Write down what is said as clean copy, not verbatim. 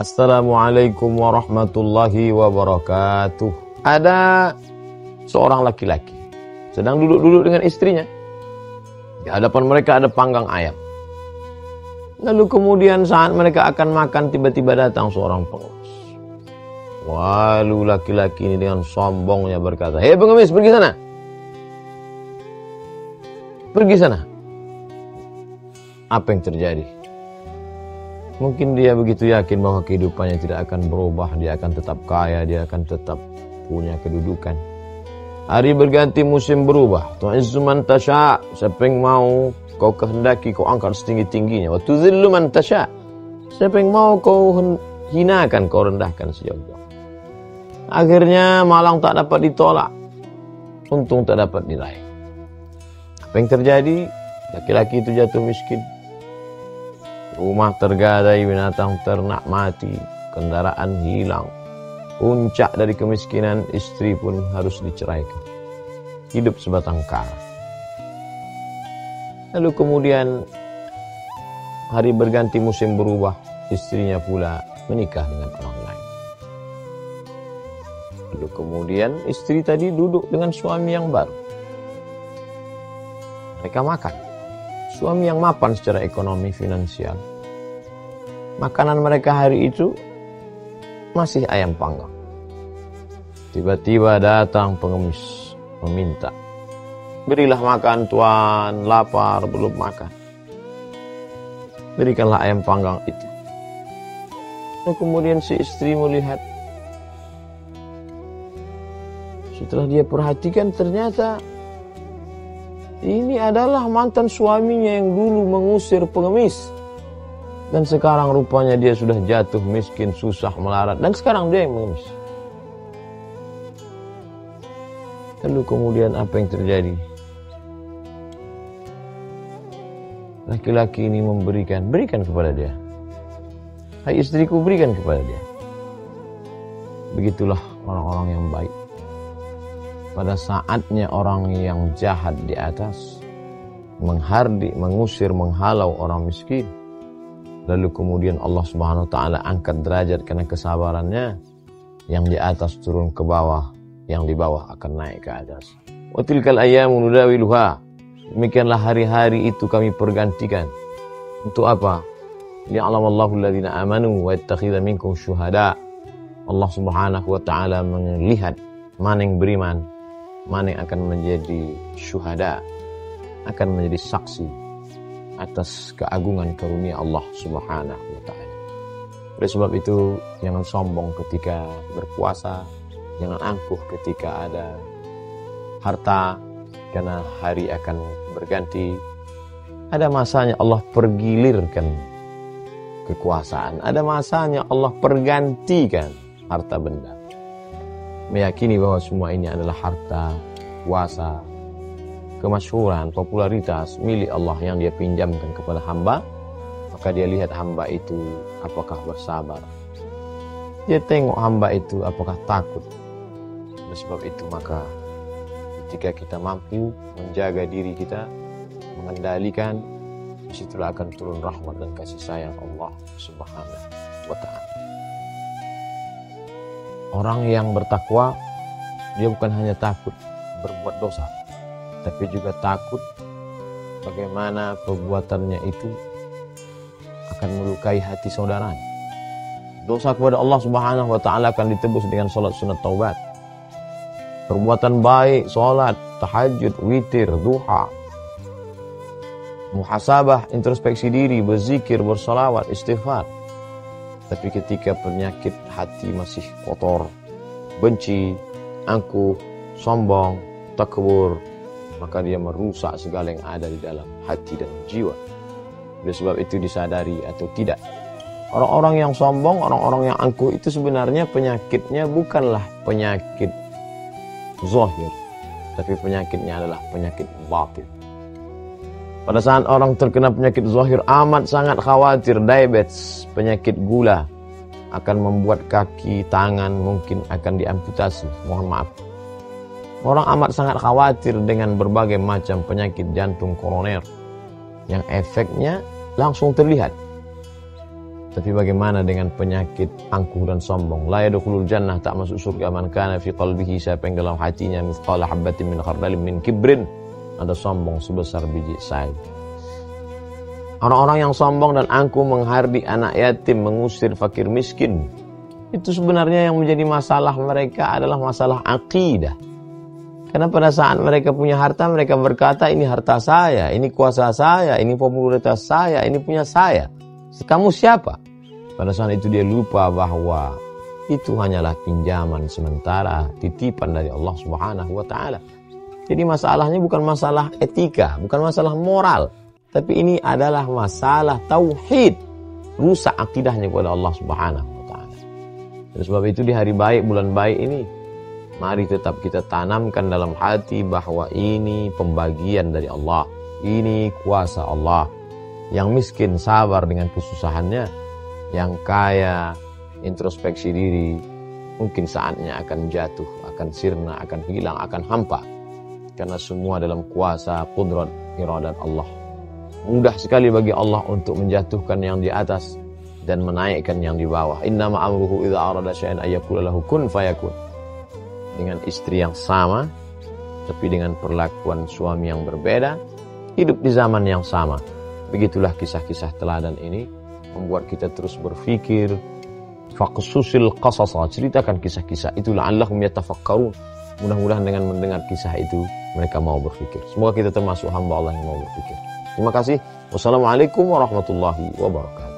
Assalamualaikum warahmatullahi wabarakatuh. Ada seorang laki-laki sedang duduk-duduk dengan istrinya. Di hadapan mereka ada panggang ayam. Lalu kemudian saat mereka akan makan, tiba-tiba datang seorang pengemis. Lalu laki-laki ini dengan sombongnya berkata, "Hei pengemis, pergi sana. Pergi sana." Apa yang terjadi? Mungkin dia begitu yakin bahwa kehidupannya tidak akan berubah, dia akan tetap kaya, dia akan tetap punya kedudukan. Hari berganti, musim berubah. Tu'izzu man tasha', siapa yang mau kau kehendaki kau angkat setinggi-tingginya. Wa tuzillu man tasha', siapa yang mau kau hinakan, kau rendahkan sejauh-jauh. Akhirnya malang tak dapat ditolak, untung tak dapat diraih. Apa yang terjadi? Laki-laki itu jatuh miskin. Rumah tergadai, binatang ternak mati, kendaraan hilang. Puncak dari kemiskinan, istri pun harus diceraikan. Hidup sebatang kara. Lalu kemudian hari berganti, musim berubah, istrinya pula menikah dengan orang lain. Lalu kemudian istri tadi duduk dengan suami yang baru. Mereka makan. Suami yang mapan secara ekonomi finansial. Makanan mereka hari itu masih ayam panggang. Tiba-tiba datang pengemis meminta, "Berilah makan tuan, lapar belum makan." Berikanlah ayam panggang itu. Dan kemudian si istri melihat. Setelah dia perhatikan, ternyata ini adalah mantan suaminya yang dulu mengusir pengemis. Dan sekarang rupanya dia sudah jatuh miskin, susah melarat. Dan sekarang dia yang mengemis. Lalu kemudian apa yang terjadi? Laki-laki ini berikan kepada dia. "Hai istriku, berikan kepada dia." Begitulah orang-orang yang baik. Pada saatnya orang yang jahat di atas menghardik, mengusir, menghalau orang miskin. Lalu kemudian Allah Subhanahu wa taala angkat derajat karena kesabarannya. Yang di atas turun ke bawah, yang di bawah akan naik ke atas. Wa tilkal ayyamu nudawiluha. Demikianlah hari-hari itu kami pergantikan. Untuk apa? Li'alamallahu alladhina amanu wa yattakhidha minkum syuhada. Allah Subhanahu wa taala melihat mana yang beriman, mana yang akan menjadi syuhada, akan menjadi saksi atas keagungan karunia Allah Subhanahu wa ta'ala. Oleh sebab itu, jangan sombong ketika berpuasa, jangan angkuh ketika ada harta, karena hari akan berganti. Ada masanya Allah pergilirkan kekuasaan, ada masanya Allah pergantikan harta benda. Meyakini bahwa semua ini adalah harta, kuasa, kemasyhuran, popularitas milik Allah yang dia pinjamkan kepada hamba. Maka dia lihat hamba itu apakah bersabar. Dia tengok hamba itu apakah takut. Oleh sebab itu maka ketika kita mampu menjaga diri kita, mengendalikan, disitulah akan turun rahmat dan kasih sayang Allah Subhanahu wa ta'ala. Orang yang bertakwa, dia bukan hanya takut berbuat dosa, tapi juga takut bagaimana perbuatannya itu akan melukai hati saudaranya. Dosa kepada Allah Subhanahu wa ta'ala akan ditebus dengan salat sunat taubat. Perbuatan baik, salat, tahajud, witir, duha, muhasabah, introspeksi diri, berzikir, bersalawat, istighfar. Tapi ketika penyakit hati masih kotor, benci, angkuh, sombong, takbur, maka dia merusak segala yang ada di dalam hati dan jiwa. Oleh sebab itu disadari atau tidak, orang-orang yang sombong, orang-orang yang angkuh itu sebenarnya penyakitnya bukanlah penyakit zahir, tapi penyakitnya adalah penyakit batin. Pada saat orang terkena penyakit zahir, amat sangat khawatir diabetes, penyakit gula, akan membuat kaki, tangan mungkin akan diamputasi, mohon maaf. Orang amat sangat khawatir dengan berbagai macam penyakit jantung koroner yang efeknya langsung terlihat. Tapi bagaimana dengan penyakit angkuh dan sombong? La yadkhulul jannah, tak masuk surga man kana fi qalbihi, siapa yang dalam hatinya mithqala habatin min khardalin min kibrin, ada sombong sebesar biji sai. Orang-orang yang sombong dan angkuh menghardik anak yatim, mengusir fakir miskin, itu sebenarnya yang menjadi masalah mereka adalah masalah akidah. Karena pada saat mereka punya harta, mereka berkata, ini harta saya, ini kuasa saya, ini popularitas saya, ini punya saya. Kamu siapa? Pada saat itu dia lupa bahwa itu hanyalah pinjaman sementara, titipan dari Allah Subhanahu wa Ta'ala. Jadi masalahnya bukan masalah etika, bukan masalah moral, tapi ini adalah masalah tauhid. Rusak akidahnya kepada Allah Subhanahu wa Ta'ala. Dan sebab itu di hari baik, bulan baik ini, mari tetap kita tanamkan dalam hati bahwa ini pembagian dari Allah, ini kuasa Allah. Yang miskin sabar dengan kesusahannya, yang kaya introspeksi diri, mungkin saatnya akan jatuh, akan sirna, akan hilang, akan hampa. Karena semua dalam kuasa qudrat iradat Allah. Mudah sekali bagi Allah untuk menjatuhkan yang di atas dan menaikkan yang di bawah. Innama amruhu idza arada syai'an ayyaqula lahu kun fayakun. Dengan istri yang sama, tapi dengan perlakuan suami yang berbeda, hidup di zaman yang sama. Begitulah kisah-kisah teladan ini membuat kita terus berfikir. Faqsusil qasasa, ceritakan kisah-kisah itu la'allahum yatafakkarun. Mudah-mudahan dengan mendengar kisah itu mereka mau berfikir. Semoga kita termasuk hamba Allah yang mau berfikir. Terima kasih. Wassalamualaikum warahmatullahi wabarakatuh.